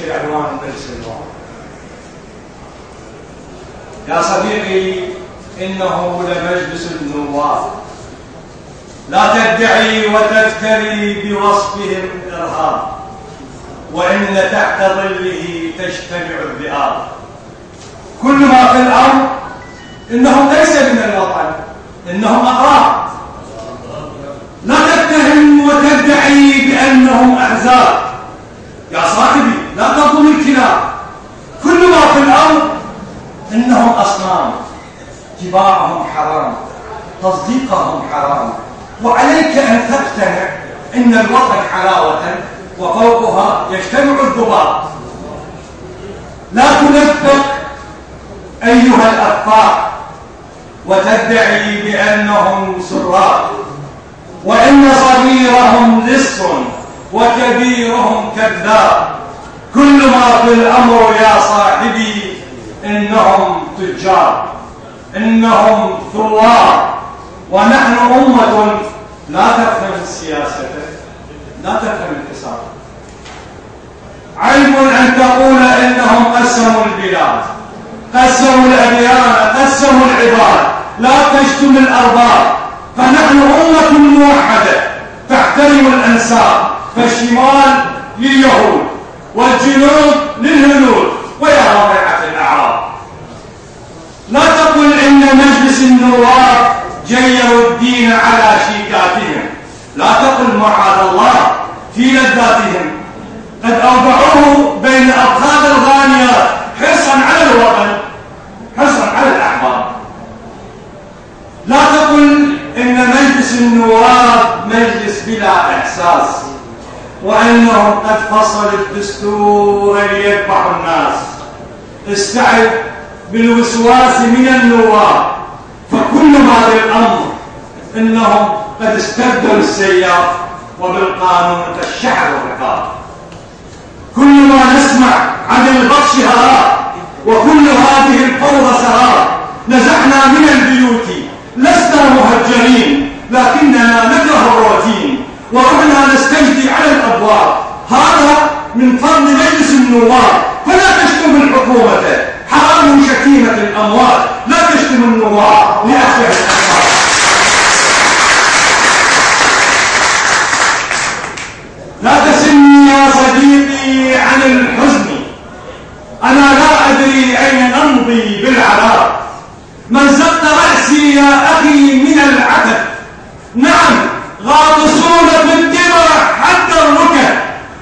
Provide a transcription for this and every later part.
في عنوان مجلس النواب. يا صديقي، إنه لمجلس النواب، لا تدعي وتفتري بوصفهم إرهاب، وإن تحت ظله تجتمع الذئاب. كل ما في الأرض إنهم ليس من الوطن، إنهم أغراب. لا تتهم وتدعي بأنهم أحزاب. يا صاحبي، لا تظلم الكلاب. كل ما في الأرض إنهم أصنام، اتباعهم حرام، تصديقهم حرام، وعليك أن تقتنع إن الوطن حلاوة وفوقها يجتمع الذباب. لا تنفق أيها الأفاق وتدعي بأنهم سراق، وإن صغيرهم لص وكبيرهم كذاب. كل ما في الأمر يا صاحبي إنهم تجار، إنهم ثوار، ونحن أمة لا تفهم السياسة، لا تفهم الحساب. عيب أن تقول إنهم قسموا البلاد، قسموا الأديان، قسموا العباد. لا تشتم الأرباب، فنحن أمة موحدة تحترم الأنساب. فالشمال لليهود والجنوب للهنود، ويا رابعة الأعراب. لا تقل إن مجلس النواب جيروا الدين على شيكاتهم. لا تقل معاذ الله في لذاتهم، قد أوضعوه بين أبخاذ الغانيات حرصا على الوطن، حرصا على الأحباب. لا تقل إن مجلس النواب مجلس بلا إحساس، وأنهم قد فصلوا الدستور ليذبحوا الناس. استعد بالوسواس من النواب، فكل ما للأمر إنهم قد استبدلوا السياف، وبالقانون كالشعر الرقاب. كل ما نسمع عن البطش هراء، وكل هذه الفوضى سراء. نزحنا من البيوت، لسنا مهجرين، لكننا نكره الروتين، ورحنا نستجدي على الأبواب. هذا من فضل مجلس النواب، فلا تشتم الحكومة، حرام شتيمة الأموال. لا تشتم النواب لأخذ الأحباب. لا تسلني يا صديقي عن الحزن، أنا لا أدري أين نمضي بالعذاب. مزقت رأسي يا أخي من العتب، نعم غاطسون في الدماء حتى الركب.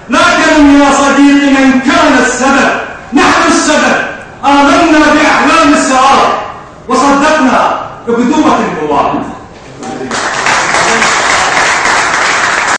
لكن يا صديقي من كان السبب؟ نحن السبب. آمنا بأحلام السراب، وصدقنا بقدومة النواب.